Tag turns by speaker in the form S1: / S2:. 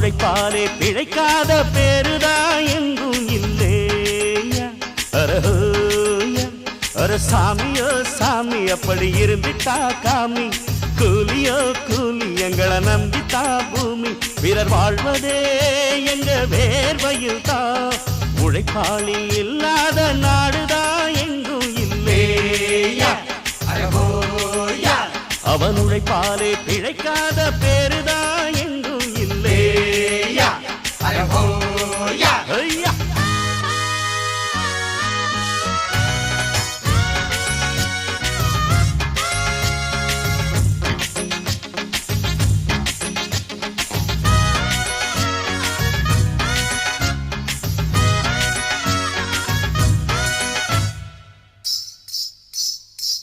S1: உழைப்பாலே பிழைக்காத பேருதான் எங்கும் இல்லையா. அரஹோயா அர சாமியோ சாமி அப்படி இருந்துட்டா காமி. கூலியோ கூலி எங்களை நம்பித்தா பூமி. பிறர் வாழ்வதே எங்க வேர்வையில் தான். உழைப்பாளி இல்லாத நாடுதான் எங்கும் இல்லையா. அவன் உழைப்பாலே பிழைக்காத